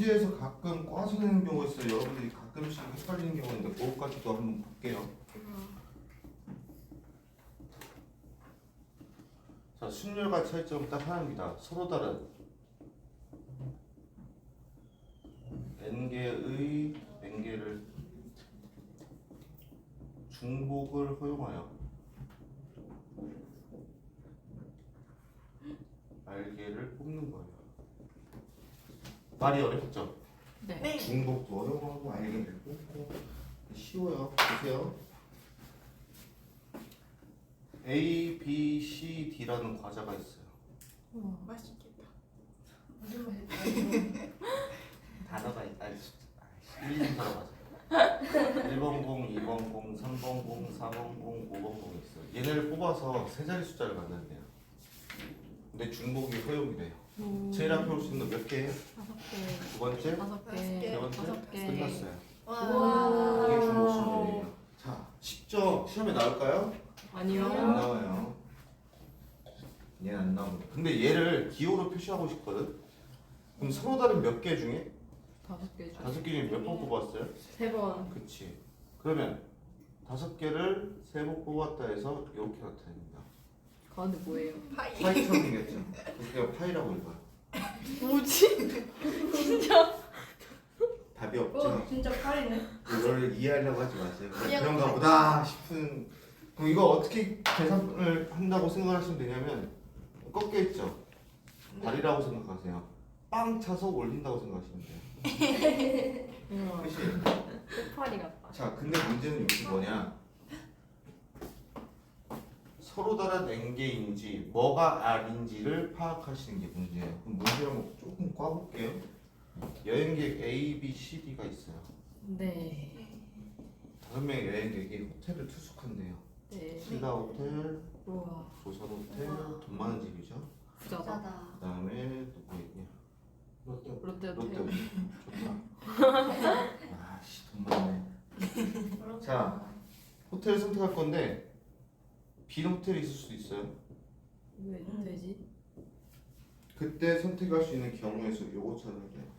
문제에서 가끔 꽈서 내는 경우가 있어요. 여러분들이 가끔씩 헷갈리는 경우가 있는데 그것까지도 한번 볼게요. 자, 순열과 차이점 딱 하나입니다. 서로 다른 n개의 n개를 중복을 허용하여 r개를 뽑는 거예요. 말이 어렵죠? 네. 중복도 어려워하고 r개를 뽑고 쉬워요. 보세요. A, B, C, D라는 과자가 있어요. 맛있겠다. 무슨 맛일까요? 단어가 있다. 1, 2, 3 가자. 1번 공, 2번 공, 3번 공, 4번 공, 5번 공이 있어요. 얘네를 뽑아서 세 자리 숫자를 만들면 돼요. 근데 중복이 허용이 돼요. 제일 앞에 올 수 있는 거 몇 개예요? 5개. 두 번째? 5개. 세 번째? 5개. 끝났어요. 와. 이게 중복 순열이에요. 자, 쉽죠? 시험에 나올까요? 아니요. 안 나와요. 얘는 안 나옵니다. 근데 얘를 기호로 표시하고 싶거든. 그럼 서로 다른 몇 개 중에 5개 중. 5개 중에 몇 번 뽑았어요? 3번. 그치. 그러면 5개를 3번 뽑았다 해서 이렇게 나타냅니다. 가운데 뭐예요? 파이. 파이처럼 생겼죠. 그래서 파이라고 읽어요. 뭐지? 진짜? 답이 없죠. 진짜 파이네. 이걸 이해하려고 하지 마세요. 그냥 그런가 파이. 보다 싶은. 그럼 이거 어떻게 계산을 한다고 생각하시면 되냐면 꺾여 있죠. 발이라고 생각하세요. 빵 차서 올린다고 생각하시면 돼요. 우와. 그치? 끝파리 같다. 자, 근데 문제는 여기 뭐냐? 서로 다른 n개인지 뭐가 r인지를 파악하시는 게 문제예요. 그럼 문제 한번 조금 꽈볼게요. 여행객 A, B, C, D가 있어요. 네. 5명의 여행객이 호텔을 투숙한대요. 네. 신라 호텔, 우와. 조선 호텔, 우와. 돈 많은 집이죠. 부자다. 그 다음에 또 뭐 있냐? 롯데 롯데 롯데 호텔. 좋다. 아씨 돈 많네. 자, 호텔 선택할 건데 빈 호텔이 있을 수도 있어요. 왜 되지? 그때 선택할 수 있는 경우에서 요거 찾아야 돼요.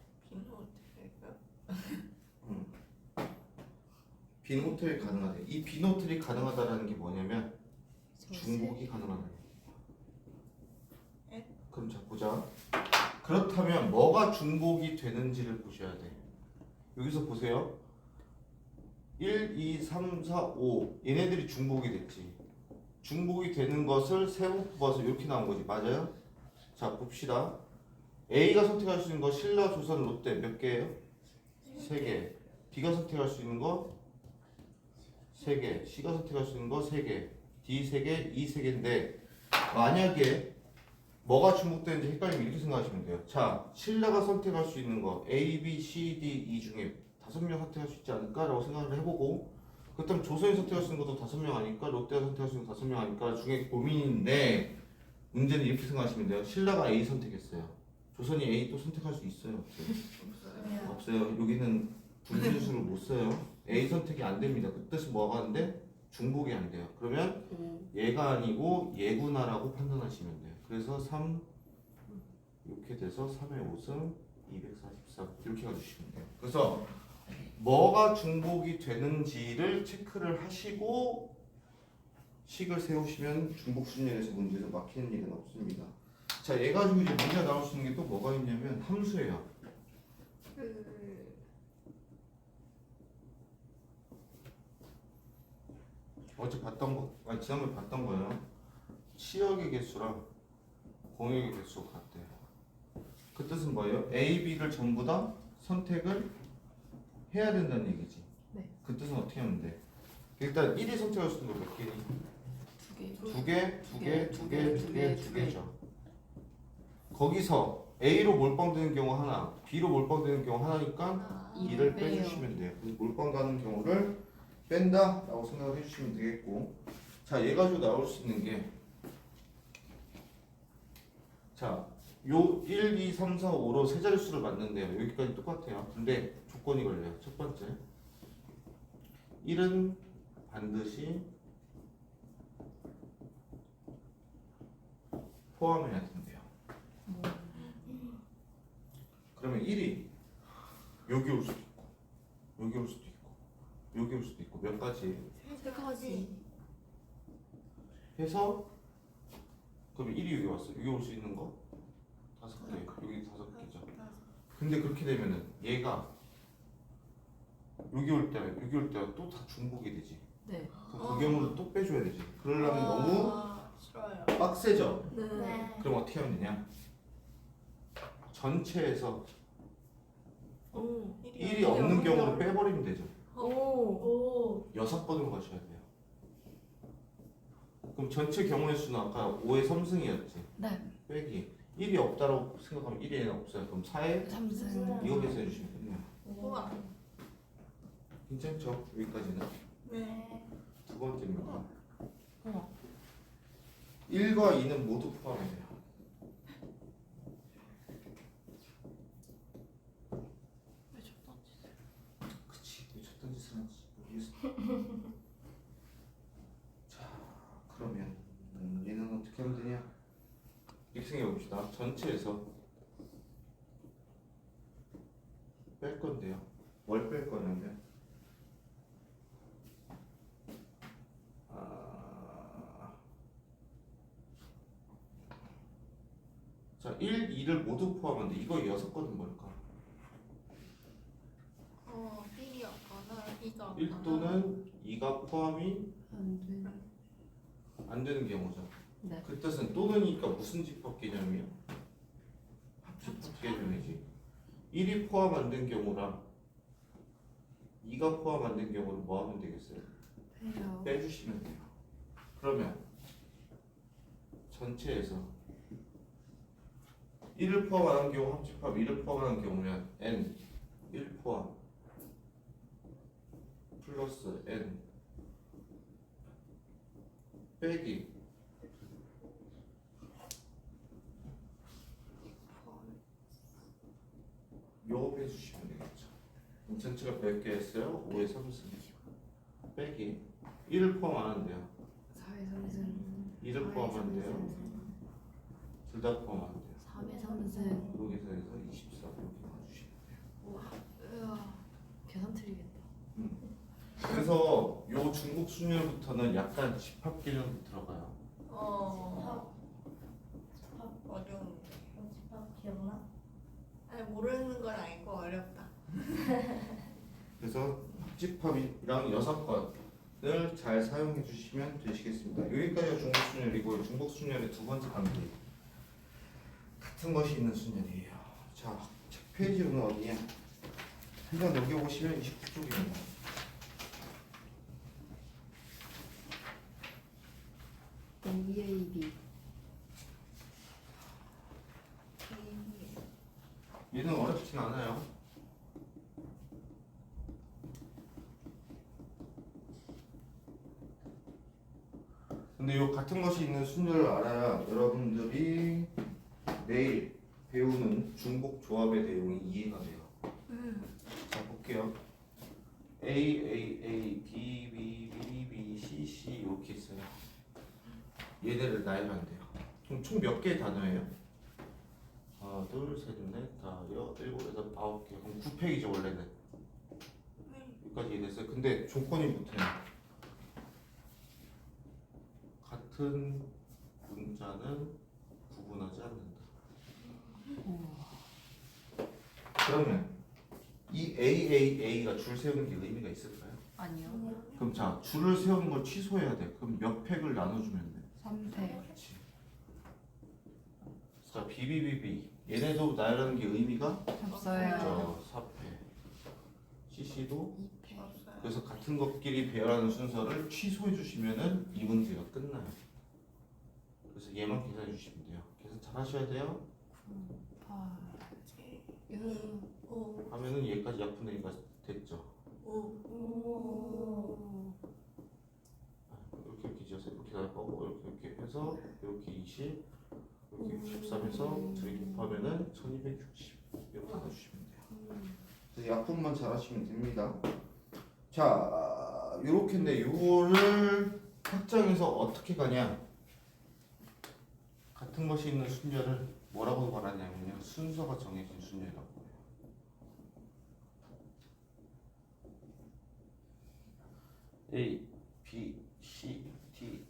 빈 호텔이 가능하대. 이 빈 호텔이 가능하다라는 게 뭐냐면 중복이 가능하다. 에? 그럼 자 보자. 그렇다면 뭐가 중복이 되는지를 보셔야 돼. 여기서 보세요. 1, 2, 3, 4, 5 얘네들이 중복이 됐지. 중복이 되는 것을 세번 뽑아서 이렇게 나온 거지. 맞아요? 자 봅시다. A가 선택할 수 있는 거 신라, 조선, 롯데 몇 개예요? 3개. B가 선택할 수 있는 거 3개. C가 선택할 수 있는 거 3개. D 3개, E 3개인데 만약에 뭐가 중복되는지 헷갈리면 이렇게 생각하시면 돼요. 자, 신라가 선택할 수 있는 거 A, B, C, D, E 중에 5명 선택할 수 있지 않을까라고 생각을 해보고 그렇다면 조선이 선택할 수 있는 것도 5명 아닐까? 롯데가 선택할 수 있는 거 5명 아닐까? 중에 고민인데 문제는 이렇게 생각하시면 돼요. 신라가 A 선택했어요. 조선이 A 또 선택할 수 있어요? 없어요? 없어요. 여기는 분진수를 못 써요. A 선택이 안 됩니다. 그 뜻은 뭐가 안 돼? 중복이 안 돼요. 그러면 얘가 아니고 얘구나라고 판단하시면 돼요. 그래서 3 이렇게 돼서 3의 5승 243 이렇게 가주시면 돼요. 그래서 뭐가 중복이 되는지를 체크를 하시고 식을 세우시면 중복 순열에서 문제에서 막히는 일은 없습니다. 자, 얘 가지고 이제 문제가 나올 수 있는 게 또 뭐가 있냐면 함수예요. 어제 봤던 거, 아니 지난번에 봤던 거예요. 치역의 개수랑 공역의 개수가 같대요. 그 뜻은 뭐예요? A, B를 전부 다 선택을 해야 된다는 얘기지. 네. 그 뜻은 어떻게 하면 돼? 일단 1위 선택할 수 있는 거 몇 개니? 2개. 2개, 2개죠. 거기서 A로 몰빵되는 경우 하나, B로 몰빵되는 경우 하나니까 2를 빼주시면 돼요. 몰빵 가는 경우를 뺀다 라고 생각을 해주시면 되겠고, 자, 얘 가지고 나올 수 있는 게, 자, 요 1, 2, 3, 4, 5로 세 자릿수를 맞는데요. 여기까지 똑같아요. 근데 조건이 걸려요. 첫 번째, 1은 반드시 포함해야 된대요. 그러면 1이 여기 올 수도 있고 여기 올 수도 있고 여기 올 수도 있고 몇 가지 세 가지. 해서 그럼 1이 여기 왔어. 여기 올 수 있는 거 5개 여기 5개죠. 근데 그렇게 되면은 얘가 여기 올 때랑 여기 올 때랑 또 다 중복이 되지. 네. 그럼 그 경우를 또 빼줘야 되지. 그러려면 너무 싫어요. 빡세죠. 네. 그럼 어떻게 하면 되냐? 전체에서 오. 1이 없는 경우를 빼버리면 되죠. 오. 6번으로 가셔야 돼요. 그럼 전체 경우의 수는 아까 5의 3승이었지. 네. 빼기 1이 없다고 생각하면 1이 없어요. 그럼 4의 3승. 이거 계산해 주시면 됩니다. 우와. 괜찮죠? 여기까지는. 네. 두 번째입니다. 우와. 1과 2는 모두 포함해요. 왜 줬던지. 그치, 왜 쳤던 짓을 하지 모르겠어. 자, 그러면 얘는 어떻게 하면 되냐? 이렇게 생각해 봅시다. 전체에서 뺄 건데요. 뭘 뺄 거냐면 자, 1, 2를 모두 포함하는데 이거 6건은 뭘까? 1이 없거나 2가 1 또는 2가 포함이 안 돼. 안 되는 경우죠. 네. 그 뜻은 또는이니까 무슨 집합 개념이요? 합집합 개념이지. 1이 포함 안 된 경우랑 2가 포함 안 된 경우를 뭐 하면 되겠어요? 해요. 빼주시면 돼요. 그러면 전체에서 1을 포함 안 한 경우 합집합 1을 포함 안 한 경우면 n 1 포함 플러스 n 빼기 요거 빼주시면 되겠죠. 그럼 전체가 몇 개였어요? 5의 3승 빼기 1을 포함 안 한대요. 4의 3승. 2를 포함 안 돼요. 둘 다 포함 안 돼요. 3의 3승. 여기서 해서 24 이렇게 나와주시면 돼요. 우와. 계산 틀리겠다. 그래서 요 중국 순열부터는 약간 집합 개념이 들어가요. 어려운데. 집합 기억나? 아니 모르는 건 아니고 어렵다. 그래서 합집합이랑 6건을 잘 사용해 주시면 되시겠습니다. 여기까지가 중국 순열이고 중국 순열의 두 번째 단계 같은 것이 있는 순열이에요. 자, 책 페이지로는 어디냐? 한번 넘겨보시면 29쪽입니다. AAB. 얘는 어렵진 않아요. 근데 요 같은 것이 있는 순열을 알아야 여러분들이 내일 배우는 중복 조합의 내용이 이해가 돼요. 자, 볼게요. A, A, A, B, B, B, B, C, C 이렇게 있어요. 얘네를 나열하면 돼요. 그럼 총 몇 개의 단어예요? 하나, 둘, 셋, 넷, 다, 일곱, 여덟, 아홉 개. 그럼 9페이지 원래는. 여기까지 이해됐어요. 근데 조건이 붙어요. 같은 문자는 구분하지 않는다. 그러면 이 AAA가 줄 세우는 게 의미가 있을까요? 아니요. 그럼 자, 줄을 세우는 걸 취소해야 돼. 그럼 몇 팩을 나눠주면 돼? 3팩. 그렇지. 자, BBBB 얘네도 나열하는 게 의미가 없어요. 4패 CC도 2팩. 없어요. 그래서 같은 것끼리 배열하는 순서를 취소해 주시면은 이 문제가 끝나요. 그래서 얘만 계산해 주시면 돼요. 계산 잘 하셔야 돼요. 8. 6. 5, 하면은 얘까지 약분의 2가 됐죠. 5. 오. 이렇게 지어서 이렇게 날 거고 이렇게 해서 이렇게 20 이렇게 63에서 둘이 곱하면은 1260 이렇게 나눠주시면 돼요. 그래서 약분만 잘 하시면 됩니다. 자, 요렇게인데 요거를 확장해서 어떻게 가냐? 같은 것이 있는 순열을 뭐라고 말하냐면요, 순서가 정해진 순열이라고 해요. A, B, C, D,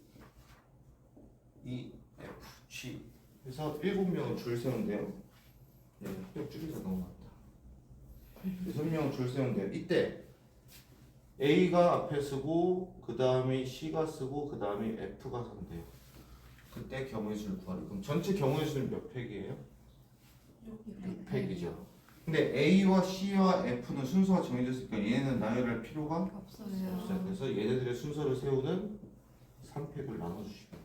E, F, G 해서 7명을 줄 세운대요. 네, 합격 줄이가 넘어갔다. 6명을 줄 세운대요. 이때 A가 앞에 쓰고 그 다음에 C가 쓰고 그 다음에 F가 선대요. 그때 경우의 수를 구하래. 그럼 전체 경우의 수는 몇 팩이에요? 6팩이죠. 근데 A와 C와 F는 순서가 정해졌으니까 얘네는 나열할 필요가 없어요. 없어요. 그래서 얘네들의 순서를 세우는 3팩을 나눠주시면 돼요.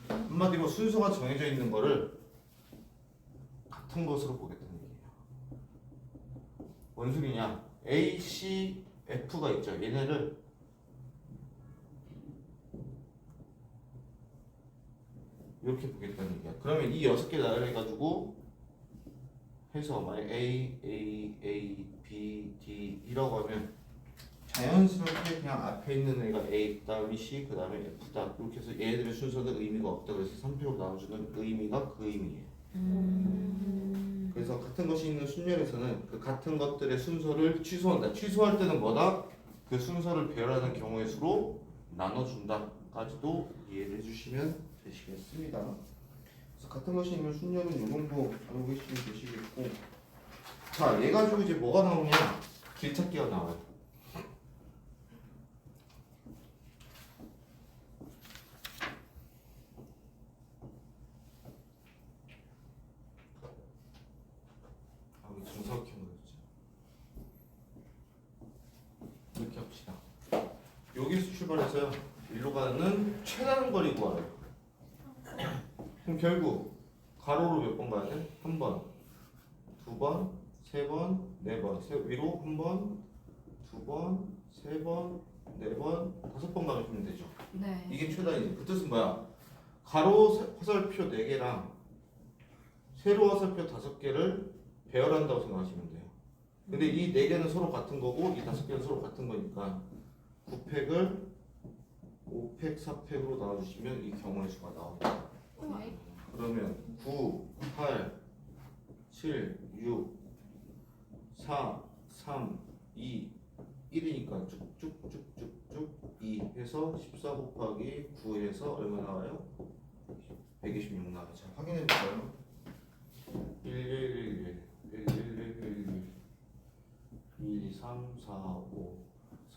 한마디로 순서가 정해져 있는 거를 같은 것으로 보겠다는 얘기예요. 원순이냐? A, C, F가 있죠. 얘네를 이렇게 보겠다는 얘기야. 그러면 이 6개 나열해가지고 해서 만약 A, B, D 이라고 하면 자연스럽게 그냥 앞에 있는 애가 A, 그 다음에 C, 그 다음에 F다. 이렇게 해서 얘네들의 순서는 의미가 없다. 그래서 3팩으로 나눠주는 의미가 그 의미예요. 그래서 같은 것이 있는 순열에서는 그 같은 것들의 순서를 취소한다. 취소할 때는 뭐다? 그 순서를 배열하는 경우의 수로 나눠준다까지도 이해를 해주시면 되시겠습니다. 그래서 같은 것이 있는 순열은 이 정도 알고 계시면 되시겠고, 자, 얘 가지고 이제 뭐가 나오냐? 길찾기가 나와요. 정석형 그랬죠. 이렇게 합시다. 여기서 출발해서요. 일로 가는 최단 거리 구하래요. 그럼 결국 가로로 몇 번 가야 돼? 한 번, 두 번, 세 번, 네 번. 위로 한 번, 두 번, 세 번, 네 번, 5번 가면 되죠. 네. 이게 최단이지. 그 뜻은 뭐야? 가로 화살표 4개랑 세로 화살표 5개를 배열한다고 생각하시면 돼요. 근데 이 4개는 서로 같은 거고 이 5개는 서로 같은 거니까 9팩을 5팩, 4팩으로 나눠주시면 이 경우의 수가 나옵니다. 네. 그러면 9, 8, 7, 6, 4, 3, 2, 1이니까 쭉쭉쭉쭉쭉 2 해서 14 곱하기 9 해서 얼마 나와요? 126 나와요. 자, 확인해 볼까요? 1, 2, 3, 4, 5,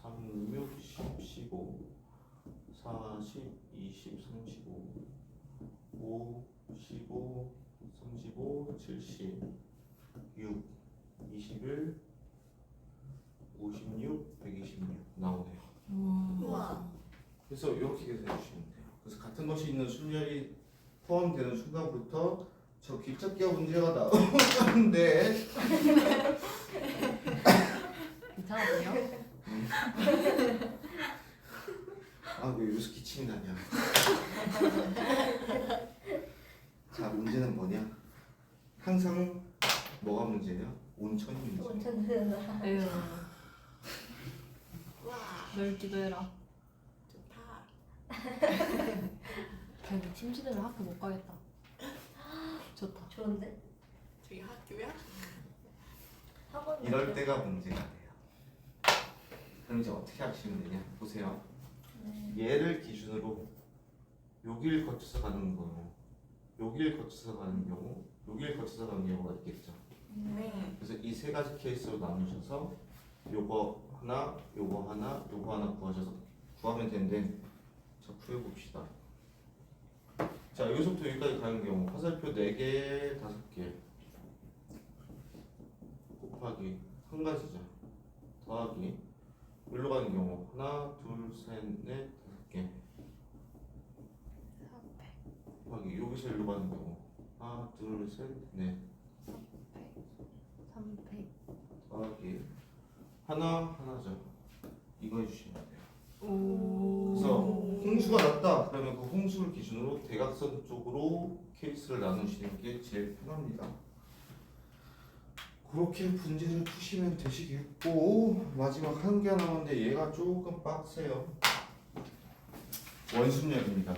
3, 6, 10, 15, 40, 20, 35, 5, 15, 35, 70, 6, 21, 56, 126 나오네요. 우와. 그래서 이렇게 계산해 주시면 돼요. 그래서 같은 것이 있는 순열이 포함되는 순간부터 저 길찾기가 문제가 나오는데 괜찮으세요? 아 왜 요새 기침이 나냐. 자 문제는 뭐냐? 항상 뭐가 문제냐? 온천이 문제. 에휴, 우와. 넓기도 해라. 좋다. 결국 침시되면 학교 못 가겠다. 좋다. 좋은데? 저희 학교야? 학원 이럴 때가 문제가 돼요. 그럼 이제 어떻게 하시면 되냐? 보세요. 얘를 기준으로 여길 거쳐서 가는 경우, 여길 거쳐서 가는 경우, 여길 거쳐서 가는 경우가 있겠죠. 네. 그래서 이 3가지 케이스로 나누셔서 요거 하나, 요거 하나, 요거 하나 구하셔서 구하면 되는데, 자 구해봅시다. 자 여기서부터 여기까지 가는 경우 화살표 4개, 5개 곱하기 한 가지죠. 더하기 여기로 가는 경우 하나, 둘, 셋, 넷, 5개 곱하기 여기서 여기로 가는 경우 하나, 둘, 셋, 넷 3팩. 더하기 하나, 하나죠. 이거 해주시면 돼요. 오. 그래서 홍수가 났다 그러면 그 홍수를 기준으로 대각선 쪽으로 케이스를 나누시는 게 제일 편합니다. 그렇게 문제를 푸시면 되시겠고, 마지막 한 개 남았는데 얘가 조금 빡세요. 원순열입니다.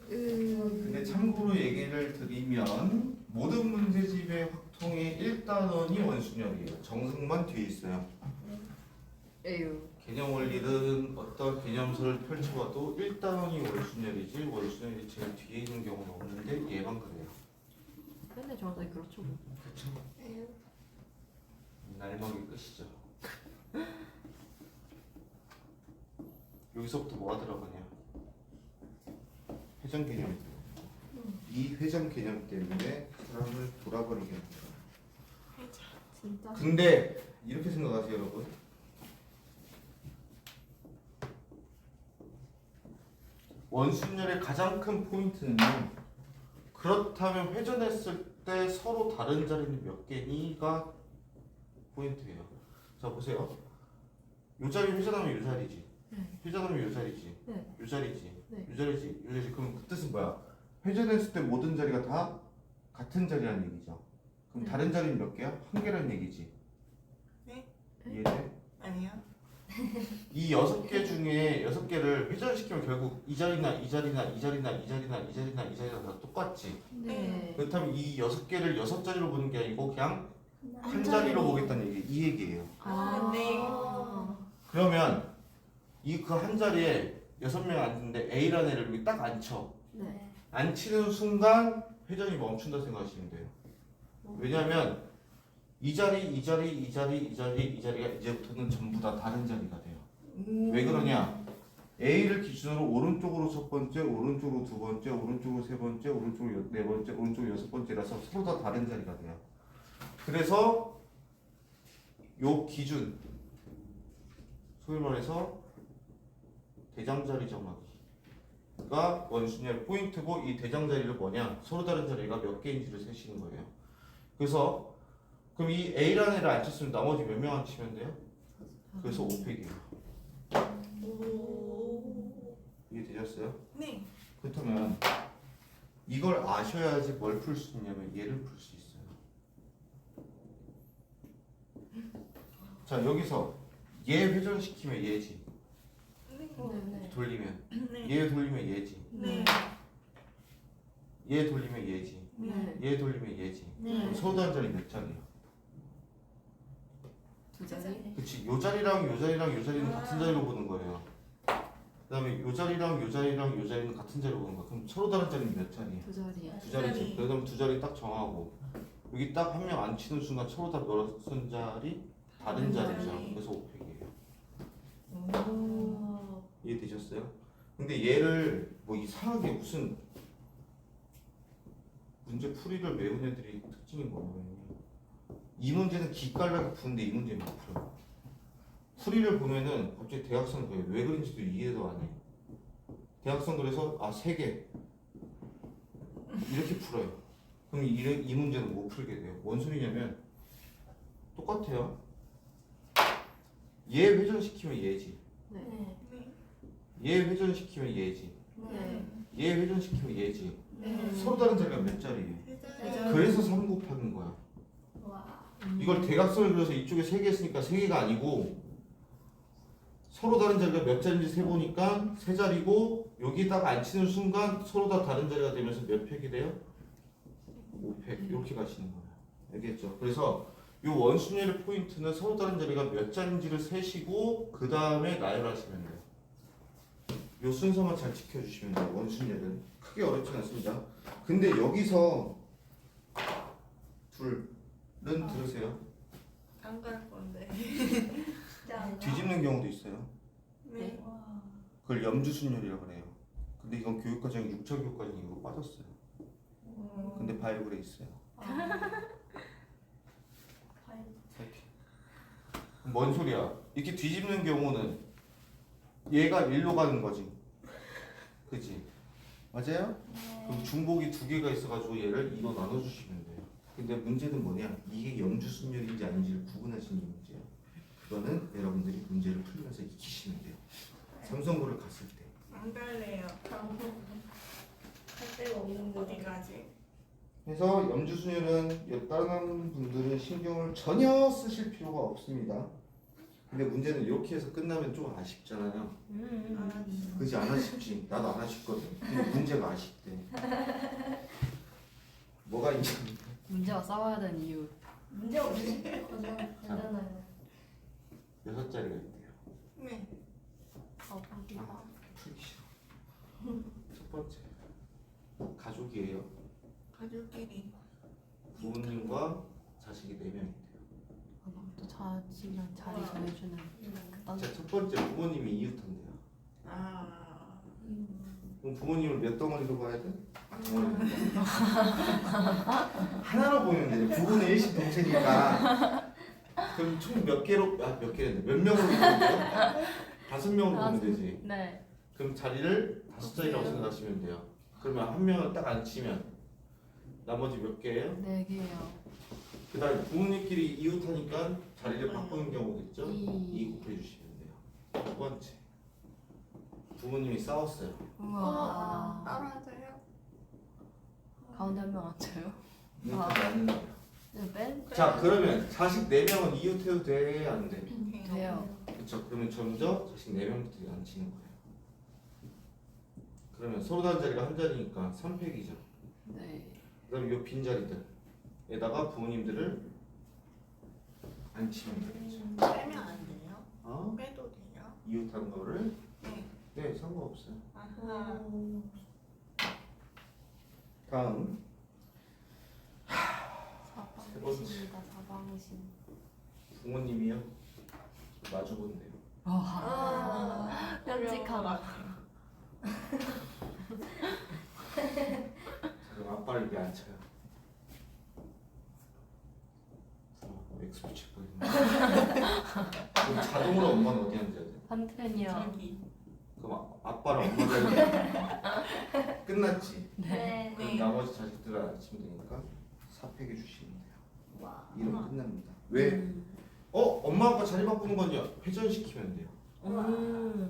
근데 참고로 얘기를 드리면 모든 문제집의 확통의 1단원이 원순열이에요. 정석만 뒤에 있어요. 에휴. 개념 원리는 어떤 개념서를 펼쳐봐도 1단원이 월순열이지 월순열이 제일 뒤에 있는 경우는 없는데 얘만 그래요. 맨날 정확하게 그렇죠. 뭐. 그쵸? 에휴. 날먹이 끝이죠. 여기서부터 뭐가 들어가냐? 회전 개념이 들어가요. 이 회전 개념 때문에 사람을 돌아버리게 합니다. 진짜. 근데 이렇게 생각하세요, 여러분. 원순열의 가장 큰 포인트는요. 그렇다면 회전했을 때 서로 다른 자리는 몇 개니가 포인트예요. 자 보세요. 요 자리 회전하면 요 자리지. 네. 회전하면 요 자리지. 네. 요 자리지. 네. 요 자리지. 요 자리지. 그럼 그 뜻은 뭐야? 회전했을 때 모든 자리가 다 같은 자리라는 얘기죠. 그럼 네. 다른 자리는 몇 개야? 한 개라는 얘기지. 네? 이해돼? 아니요. 이 6개 중에 6개를 회전시키면 결국 이 자리나 이 자리나 이 자리나 이 자리나 이 자리나 이 자리나 다 똑같지. 네. 그렇다면 이 6개를 6자리로 보는 게 아니고 그냥 한 한 자리로 보겠다는 얘기, 이 얘기예요. 아, 네. 그러면 이 그 한 자리에 6명 앉는데 A라는 애를 여기 딱 앉혀. 네. 앉히는 순간 회전이 멈춘다 생각하시면 돼요. 왜냐하면 이 자리, 이 자리, 이 자리, 이 자리, 이 자리가 이제부터는 전부 다 다른 자리가 돼요. 왜 그러냐? A를 기준으로 오른쪽으로 첫 번째, 오른쪽으로 두 번째, 오른쪽으로 세 번째, 오른쪽으로 네 번째, 오른쪽으로 여섯 번째라서 서로 다 다른 자리가 돼요. 그래서 요 기준, 소위 말해서 대장자리 정하기가 원순열 포인트고 이 대장자리를 뭐냐? 서로 다른 자리가 몇 개인지를 세시는 거예요. 그래서 그럼 이 A라는 애를 안 쳤으면 나머지 몇 명 안 치면 돼요? 그래서 5팩이에요. 오. 이해되셨어요? 네. 그렇다면 이걸 아셔야지 뭘 풀 수 있냐면 얘를 풀 수 있어요. 자 여기서 얘 회전시키면 얘지. 네. 네. 돌리면 네. 얘 돌리면 얘지. 네. 얘 돌리면 얘지. 네. 얘 돌리면 얘지. 네. 그럼 서로 다른 자리 몇 자리야? 두 자리. 그치. 요 자리랑 요 자리랑 요 자리는 같은 자리로 보는 거예요. 그다음에 요 자리랑 요 자리랑 요 자리는 같은 자리로 보는 거야. 그럼 서로 다른 자리는 몇 자리야? 두 자리. 두 자리지. 자리. 그다음 두 자리 딱 정하고 여기 딱 한 명 안 치는 순간 서로 다 몇슨 자리? 다른 다른 자리죠. 자리. 그래서 5팩이에요. 오. 이해되셨어요? 근데 얘를 뭐 이상하게 무슨 문제 풀이를 외운 애들이 특징이 뭐냐면 이 문제는 기깔나게 푸는데 이 문제는 못 풀어요. 풀이를 보면은 갑자기 대학생 왜 그런지도 이해도 안 해. 대학생 그래서 아 3개 이렇게 풀어요. 그럼 이 문제는 못 풀게 돼요. 뭔 소리냐면 똑같아요. 얘 회전시키면 얘지. 네. 네. 네. 얘 회전시키면 얘지. 네. 얘 회전시키면 얘지. 네. 서로 다른 자리가 몇 자리예요? 회전. 그래서 3 곱하기인 거야. 와. 이걸 대각선을 그려서 이쪽에 3개 했으니까 3개가 아니고 서로 다른 자리가 몇 자리인지 세보니까 3자리고 여기다가 안 치는 순간 서로 다 다른 자리가 되면서 몇 팩이 돼요? 5팩 이렇게 가시는 거예요. 알겠죠? 그래서 이 원순열의 포인트는 서로 다른 자리가 몇 자리인지를 세시고 그 다음에 나열하시면 돼요. 이 순서만 잘 지켜주시면 돼요. 원순열은 크게 어렵진 않습니다. 근데 여기서 둘은 들으세요. 안 갈 건데. 진짜. 뒤집는 경우도 있어요. 네. 와. 그걸 염주순열이라고 해요. 근데 이건 교육과정이 6차 교육과정이 이거 빠졌어요. 근데 바이블에 있어요. 파이팅. 뭔 소리야? 이렇게 뒤집는 경우는 얘가 1로 가는 거지. 그치? 맞아요? 그럼 중복이 2개가 있어가지고 얘를 2로 나눠주시면 돼요. 근데 문제는 뭐냐? 이게 염주순열인지 아닌지를 구분하시는 게 문제예요. 그거는 여러분들이 문제를 풀면서 익히시면 돼요. 삼성고를 갔을 때. 안 갈래요. 할 데가 없는데. 어디 가지? 그래서 염주순열은 다른 분들은 신경을 전혀 쓰실 필요가 없습니다. 근데 문제는 이렇게 해서 끝나면 좀 아쉽잖아요. 그지 안 아쉽지. 나도 안 아쉽거든. 근데 문제가 아쉽대. 뭐가 있냐? 문제와 싸워야 되는 이유. 문제 없이 괜찮아요. 6자리가 있대요. 부모님과 자식이 4명인데요. 또 자식이랑 자리 정해주는 그딴. 자, 첫 번째 부모님이 이웃한대요. 아. 그럼 부모님을 몇 덩어리로 봐야 돼? 하나로 보면 돼. 부분의 일식 동체니까. 그럼 총 몇 개로 몇 개인데 몇 명으로 보면 돼요? 5명으로 보면 되지. 네. 그럼 자리를 5자리라고 생각하시면 돼요. 그러면 한 명을 딱 앉히면 나머지 몇 개예요? 4개요. 그다음에 부모님끼리 이웃하니까 자리를 바꾸는 경우겠죠? 이. 2 곱해 주시면 돼요. 두 번째 부모님이 싸웠어요. 우와. 따로 앉아요? 가운데 한 명 앉아요? 이웃하지 않는 거예요. 네, 뺀? 자 그러면 자식 4명은 이웃해도 돼? 안 돼? 돼요. 그렇죠. 그러면 점점 자식 4명부터 앉히는 거예요. 그러면 서로 다른 자리가 한 자리니까 3팩이죠. 네. 그다음에 이 빈자리들에다가 부모님들을 앉히면 되겠죠. 빼면 안 돼요? 어? 빼도 돼요? 이웃한 거를 네. 네 상관없어요. 아하. 다음 사방신이다, 사방신. 부모님이요. 마주 본대요. 와. 끔찍하다. 그럼 아빠를 이렇게 앉혀요. X 붙일 뻔했네. 그럼 자동으로 엄마는 어디 앉아야 돼? 한편이요. 저기. 그럼 아빠랑 엄마 자리 끝났지. 네. 그럼 나머지 자식들을 앉히면 되니까 4팩해 주시면 돼요. 와. 이러면 끝납니다. 왜? 엄마 아빠 자리 바꾸는 건요 회전시키면 돼요.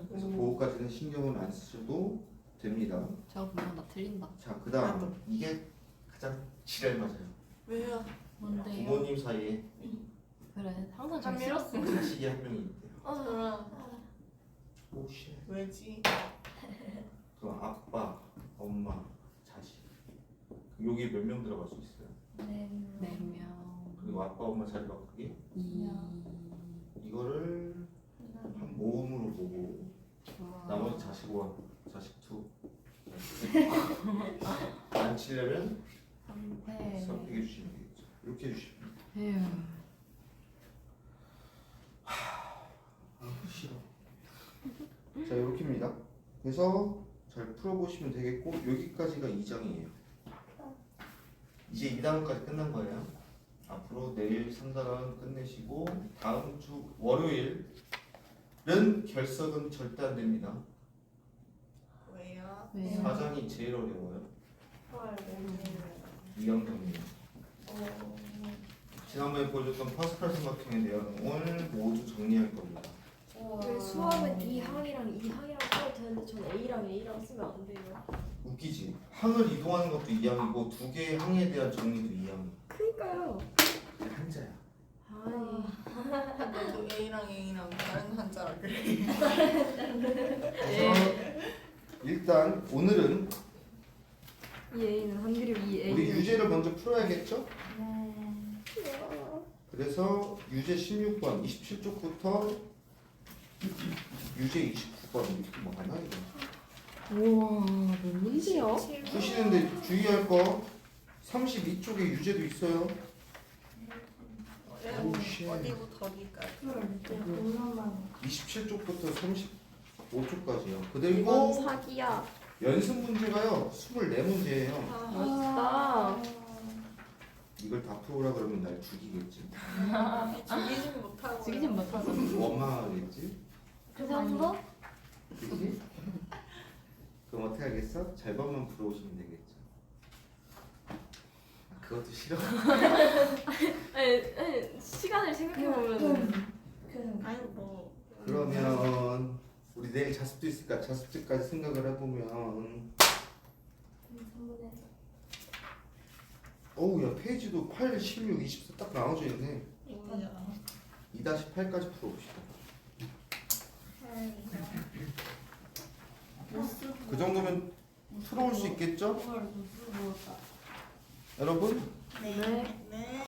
그래서 그거까지는 신경을 안 쓰셔도 됩니다. 제가 보면 나 틀린다. 자 그다음 이게 가장 지랄 맞아요. 왜요? 뭔데요? 부모님 사이에 그래, 항상 한 좀 명? 싫었어. 자식이 한 명이 있대요. 그럼 오씨. 왜지? 그럼 아빠, 엄마, 자식. 여기 몇 명 들어갈 수 있어요? 4명. 그리고 아빠, 엄마 자리 바꾸기. 2. 이거를 한 모음으로 보고 나머지 자식 1, 자식 2. 안 치려면 3패. 선택해 주시면 되겠죠. 이렇게 해주시면 돼요. 에휴. 싫어. 자 이렇게입니다. 그래서 잘 풀어보시면 되겠고 여기까지가 2장이에요. 이제 2단까지 끝난 거예요. 앞으로 내일 3, 4강 끝내시고 다음 주 월요일은 결석은 절대 안 됩니다. 왜요? 왜요? 4장이 제일 어려워요. 헐, 왜 2형 정리. 지난번에 보여줬던 파스칼 삼각형의 내용을 모두 정리할 겁니다. 왜 수학은 2항이랑 2항이랑 써도 되는데 전 A랑 A랑 쓰면 안 돼요? 웃기지? 항을 이동하는 것도 2항이고 두 개의 항에 대한 정리도 2항이야. 그니까요. 그냥 한자야. 아니. 나도 A랑 A랑 다른 한자라 그래. 그래서 일단 오늘은 이 A는 한 그림 이 A. 우리 유제를 먼저 풀어야겠죠? 네. 그래서 유제 16번 27쪽부터 유제 29번 이렇게 뭐 하나 이거 우와, 몇 문제요? 푸시는데 주의할 거 32쪽에 유제도 있어요. 오, 쉣. 어디부터 어디까지? 27쪽부터 35쪽까지요. 이건 그리고 사기야. 연습 문제가요 24문제예요. 멋있다. 이걸 다 풀어라 그러면 날 죽이겠지. 죽이진 못하고. 죽이진 못하죠. 원망하겠지. 그 정도? 그치? 그럼 어떻게 하겠어? 절반만 풀어오시면 되겠죠. 그것도 싫어. 아니, 시간을 생각해보면 아니 뭐. 그러면 우리 내일 자습도 있으니까 자습제까지 생각을 해보면 어우 야 페이지도 8, 16, 24 딱 나눠져 있네. 2-8까지 풀어봅시다. 그 정도면 풀어올 수 있겠죠? 여러분? 네. 네.